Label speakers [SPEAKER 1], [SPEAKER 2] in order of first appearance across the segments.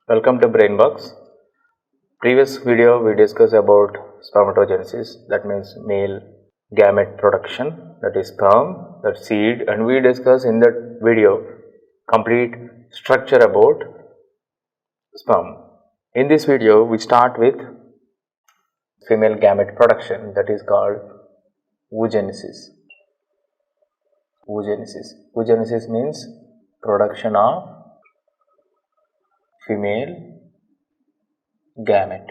[SPEAKER 1] Welcome to BrainBox. Previous video we discussed about spermatogenesis, that means male gamete production, that is sperm, that seed, and we discussed in that video complete structure about sperm. In this video we start with female gamete production, that is called oogenesis. Oogenesis means production of female gamete.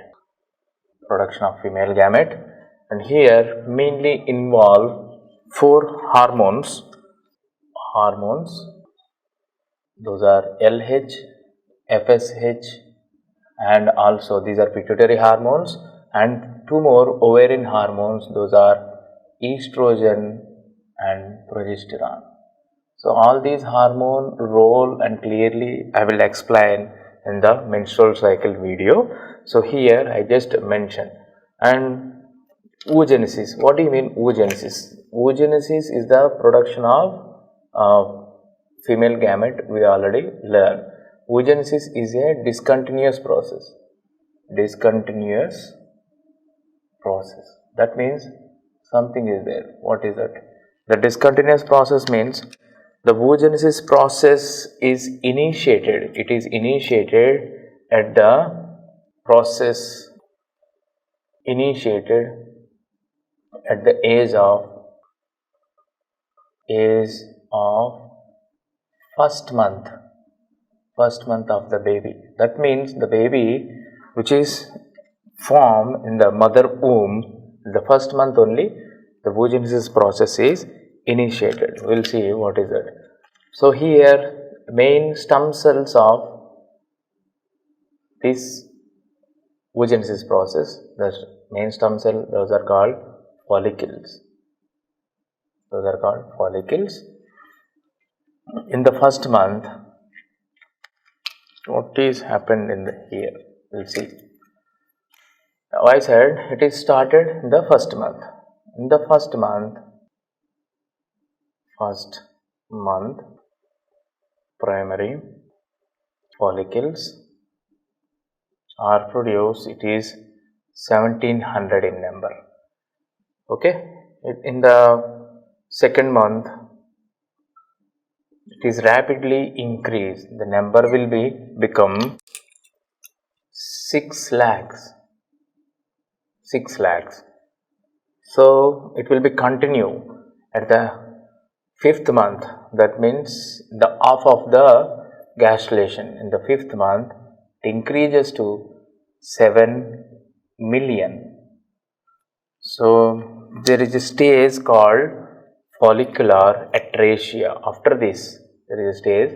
[SPEAKER 1] And here mainly involve four hormones. Those are LH, FSH, and also these are pituitary hormones, and two more ovarian hormones, those are estrogen and progesterone. So all these hormone role and clearly I will explain in the menstrual cycle video. So here I just mentioned. And oogenesis, what do you mean oogenesis? Oogenesis is the production of female gamete, we already learned. Oogenesis is a discontinuous process. That means something is there. What is that? The discontinuous process means the oogenesis process is initiated. It is initiated at the age of first month of the baby. That means the baby which is formed in the mother womb, the first month only the oogenesis process is initiated. We will see what is it. So here main stem cells of this oogenesis process, the main stem cell, those are called follicles. In the first month, what is happened in here? We'll see. Now I said it is started in the first month. In the first month, primary follicles are produced. It is 1700 in number. Okay. In the second month, it is rapidly increased. The number will become 6 lakhs. So it will be continue at the fifth month. That means the half of the gastrulation in the fifth month increases to 7 million. So there is a stage called follicular atresia. After this, there is a stage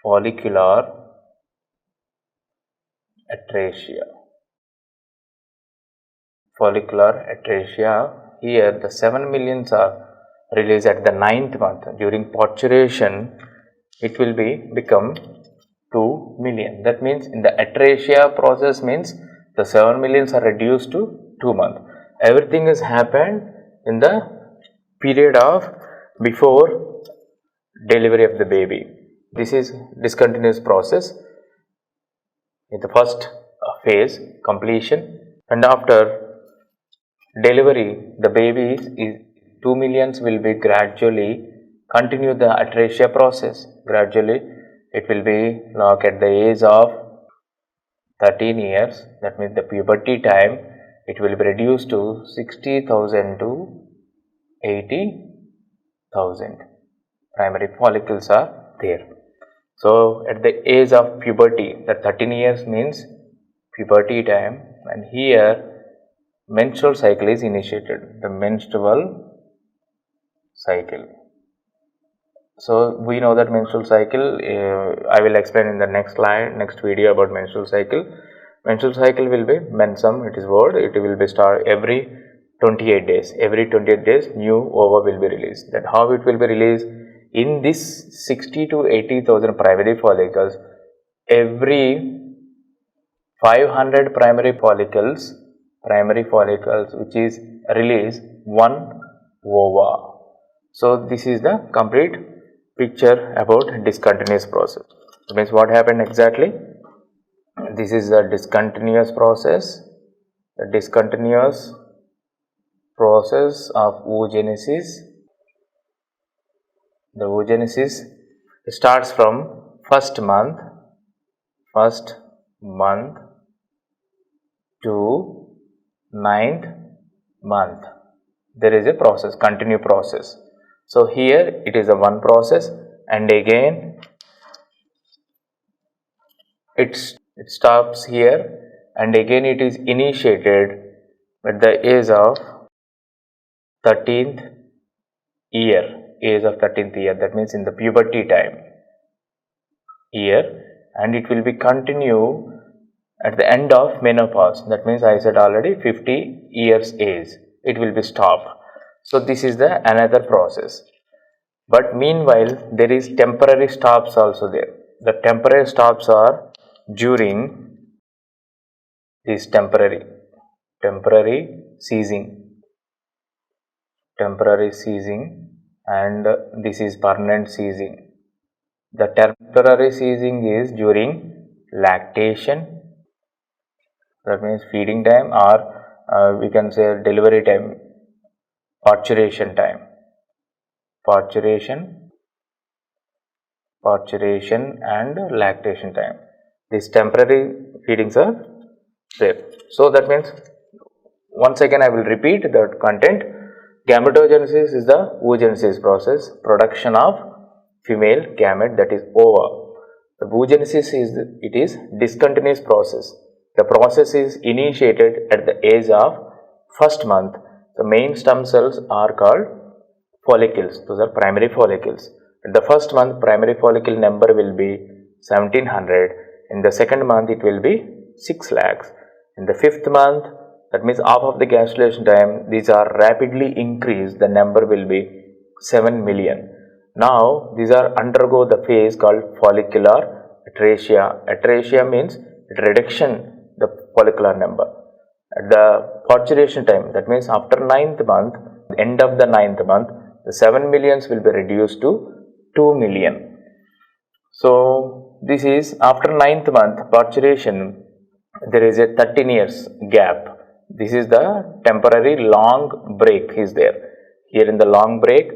[SPEAKER 1] follicular atresia. Here the 7 millions are released at the 9th month. During parturition, it will become 2 million. That means in the atresia process means the 7 millions are reduced to 2 months. Everything has happened in the period of before delivery of the baby. This is discontinuous process. In the first phase, completion, and after delivery, the baby is 2 millions will be gradually continue the atresia process. Gradually, it will be like at the age of 13 years. That means the puberty time, it will be reduced to 60,000 to 80,000 primary follicles are there. So at the age of puberty, the 13 years means puberty time, and here menstrual cycle is initiated. The menstrual cycle. So we know that menstrual cycle, I will explain in the next video about menstrual cycle. Menstrual cycle will be mensum, it is word, it will be start every 28 days. Every 28 days new ova will be released. That how it will be released? In this 60 to 80,000 primary follicles, every 500 primary follicles which is released one ova. So this is the complete picture about discontinuous process. It means what happened exactly? this is a discontinuous process. The discontinuous process of oogenesis. The oogenesis starts from first month to ninth month. There is a process, continue process. So here it is a one process, and again it stops here, and again it is initiated at the age of 13th year. That means in the puberty time year, and it will be continue at the end of menopause. That means I said already 50 years age it will be stopped. So this is the another process. But meanwhile there is temporary stops also there. The temporary stops are during this temporary ceasing, and this is permanent ceasing. The temporary ceasing is during lactation, that means feeding time, or we can say delivery time, parturition and lactation time. These temporary feedings are there. So that means, once again I will repeat the content. Gametogenesis is the oogenesis process, production of female gamete, that is ova. The oogenesis is discontinuous process. The process is initiated at the age of first month. The main stem cells are called follicles. Those are primary follicles. At the first month, primary follicle number will be 1700. In the second month, it will be 6 lakhs. In the fifth month, that means half of the gastrulation time, these are rapidly increased. The number will be 7 million. Now, these are undergo the phase called follicular atresia. Atresia means reduction the follicular number. At the parturition time, that means after 9th month, end of the 9th month, the 7 millions will be reduced to 2 million. So this is after 9th month parturition, there is a 13 years gap. This is the temporary long break is there. Here in the long break,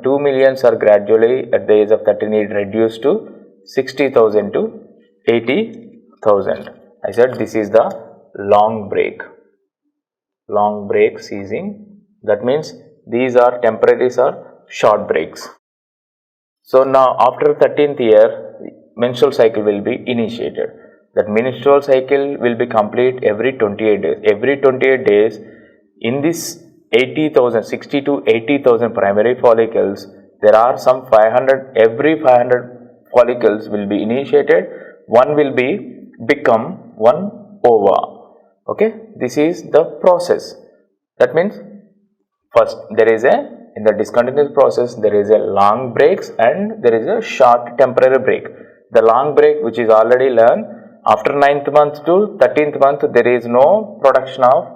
[SPEAKER 1] 2 millions are gradually at the age of 13 years reduced to 60,000 to 80,000. I said this is the long break ceasing. That means these are temporaries or short breaks. So now after 13th year, menstrual cycle will be initiated. That menstrual cycle will be complete every 28 days. Every 28 days, in this 60 to 80,000 primary follicles, there are some 500, every 500 follicles will be initiated. One will become one ova. Okay, this is the process. That means first there is in the discontinuous process there is a long breaks and there is a short temporary break. The long break, which is already learned, after 9th month to 13th month there is no production of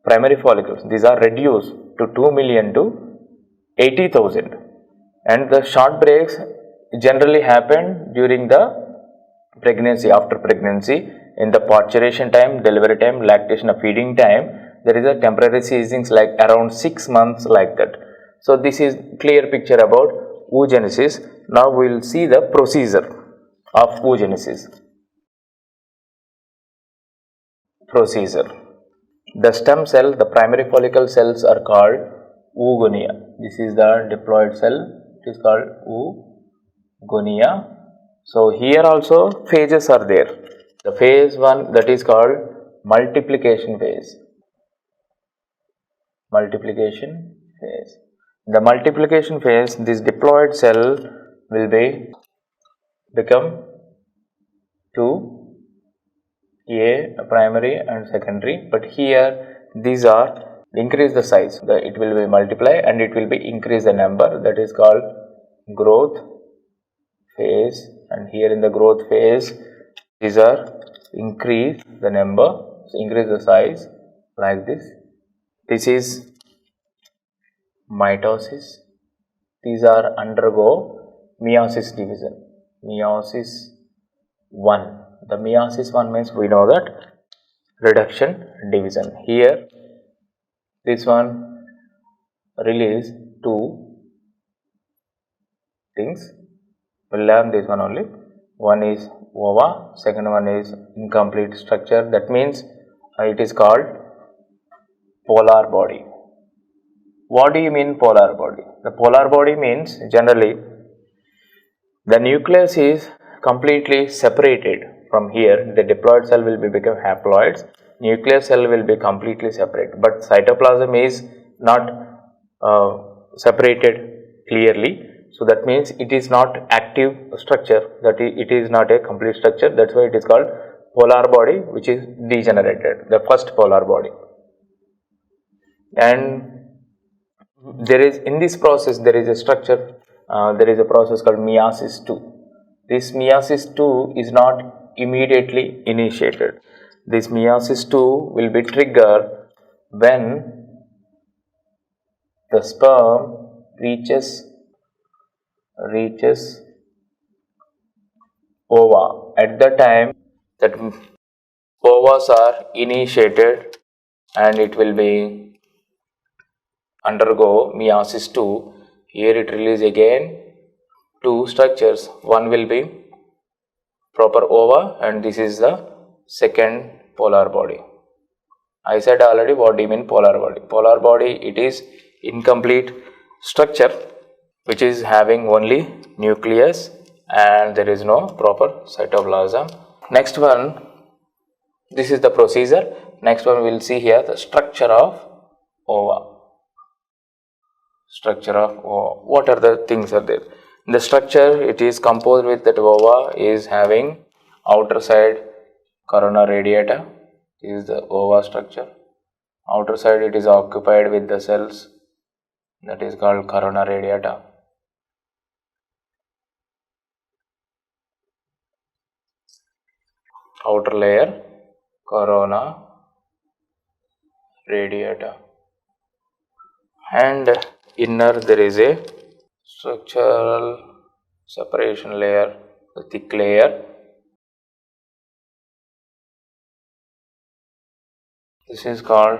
[SPEAKER 1] primary follicles. These are reduced to 2 million to 80,000. And the short breaks generally happen during the pregnancy, after pregnancy, in the parturition time, delivery time, lactation, feeding time. There is a temporary ceasings like around 6 months like that. So this is clear picture about oogenesis. Now we will see the procedure of oogenesis. Procedure. The stem cell, the primary follicle cells are called oogonia. This is the diploid cell. It is called oogonia. So here also phases are there. The phase 1, that is called multiplication phase. The multiplication phase, this diploid cell will become two, a primary and secondary, but here these are increase the size. It will be multiply and it will be increase the number, that is called growth phase. And here in the growth phase, these are increase the number, increase the size like this. This is mitosis. These are undergo meiosis division. Meiosis 1. The meiosis one means we know that reduction, division. Here, this one release two things. We'll learn this one only. One is ova, second one is incomplete structure. That means it is called polar body. What do you mean polar body? The polar body means generally the nucleus is completely separated from here. The diploid cell will become haploids. Nucleus cell will be completely separate. But cytoplasm is not separated clearly. So that means it is not active structure. That it is not a complete structure. That's why it is called polar body, which is degenerated. The first polar body. And there is, in this process, there is a structure, there is a process called meiosis II. This meiosis II is not immediately initiated. This meiosis II will be triggered when the sperm reaches ova. At the time that ovas are initiated and it will be undergo meiosis II. Here it release again two structures. One will be proper ova and this is the second polar body. I said already what do you mean polar body. Polar body, it is incomplete structure which is having only nucleus and there is no proper cytoplasm. Next one, this is the procedure. Next one we will see here the structure of ova. Structure of ova. What are the things are there? The structure, it is composed with that ova is having outer side corona radiata. This is the ova structure. Outer side it is occupied with the cells, that is called corona radiata. Outer layer corona radiata, and inner there is a structural separation layer, the thick layer. This is called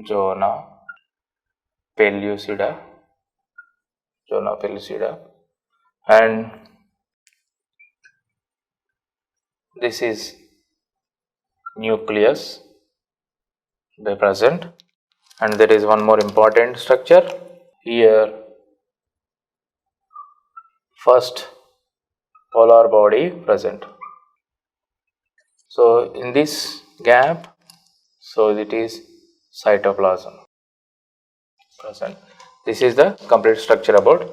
[SPEAKER 1] zona pellucida, and this is nucleus by present. And there is one more important structure here, first polar body present. So in this gap, so it is cytoplasm present. This is the complete structure about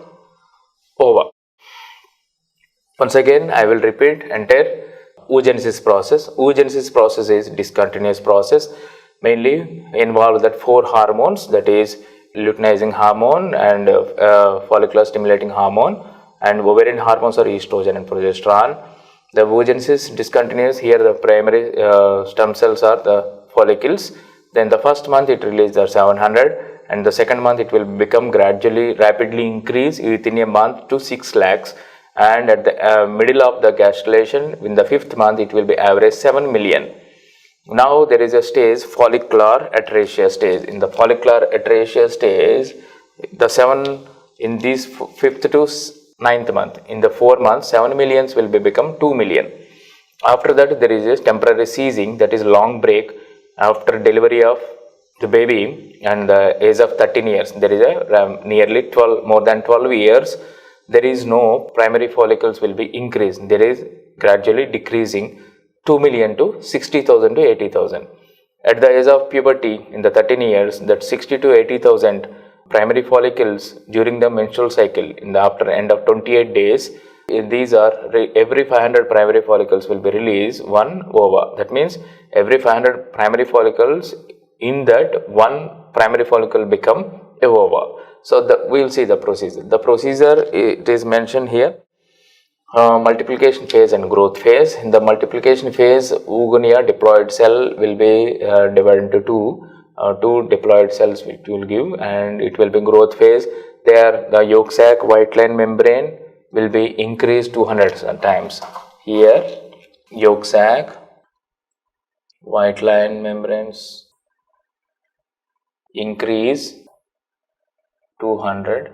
[SPEAKER 1] ova. Once again I will repeat entire oogenesis process. Oogenesis process is discontinuous process, mainly involve that four hormones, that is luteinizing hormone and follicular stimulating hormone, and ovarian hormones are estrogen and progesterone. The oogenesis discontinuous, here the primary stem cells are the follicles. Then the first month it releases the 700 and the second month it will become rapidly increase within a month to 6 lakhs, and at the middle of the gastrulation in the fifth month it will be average 7 million. Now there is a stage, follicular atresia stage. In the follicular atresia stage, the 7 in this 5th to 9th month, in the 4 months 7 millions will become 2 million. After that there is a temporary ceasing, that is long break after delivery of the baby and the age of 13 years. There is a nearly more than 12 years, there is no primary follicles will be increased. There is gradually decreasing 2 million to 60,000 to 80,000. At the age of puberty in the 13 years, that 60 to 80,000 primary follicles during the menstrual cycle in the after end of 28 days, these are every 500 primary follicles will be released one ova. That means every 500 primary follicles, in that one primary follicle become a ova. So we will see the procedure. The procedure, it is mentioned here. Multiplication phase and growth phase. In the multiplication phase, oogonia diploid cell will be divided into two diploid cells it will give, and it will be growth phase. There the yolk sac white line membrane will be increased 200 times. Here yolk sac, white lining membranes increase 200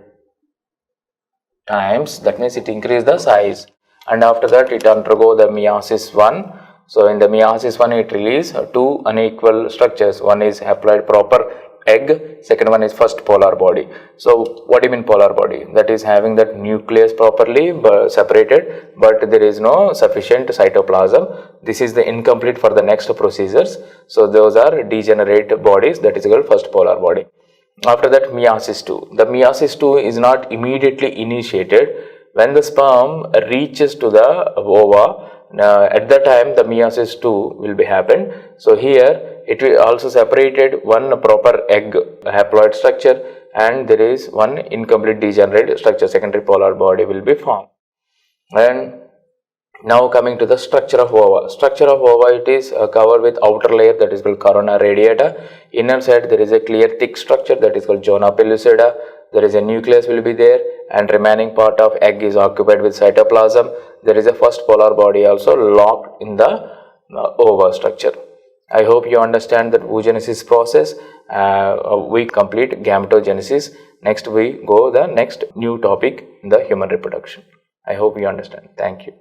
[SPEAKER 1] times, that means it increase the size, and after that it undergo the meiosis 1. So in the meiosis 1 it release two unequal structures. One is haploid proper egg, second one is first polar body. So what do you mean polar body? That is having that nucleus properly separated, but there is no sufficient cytoplasm. This is the incomplete for the next procedures. So those are degenerate bodies, that is called first polar body. After that, meiosis 2. The meiosis 2 is not immediately initiated. When the sperm reaches to the ova, at that time the meiosis 2 will be happened. So here it will also separated one proper egg haploid structure, and there is one incomplete degenerate structure, secondary polar body will be formed. And now coming to the structure of ova. Structure of ova, it is covered with outer layer, that is called corona radiata. Inner side there is a clear thick structure, that is called zona pellucida. There is a nucleus will be there, and remaining part of egg is occupied with cytoplasm. There is a first polar body also locked in the ova structure. I hope you understand that oogenesis process. We complete gametogenesis. Next we go the next new topic in the human reproduction. I hope you understand. Thank you.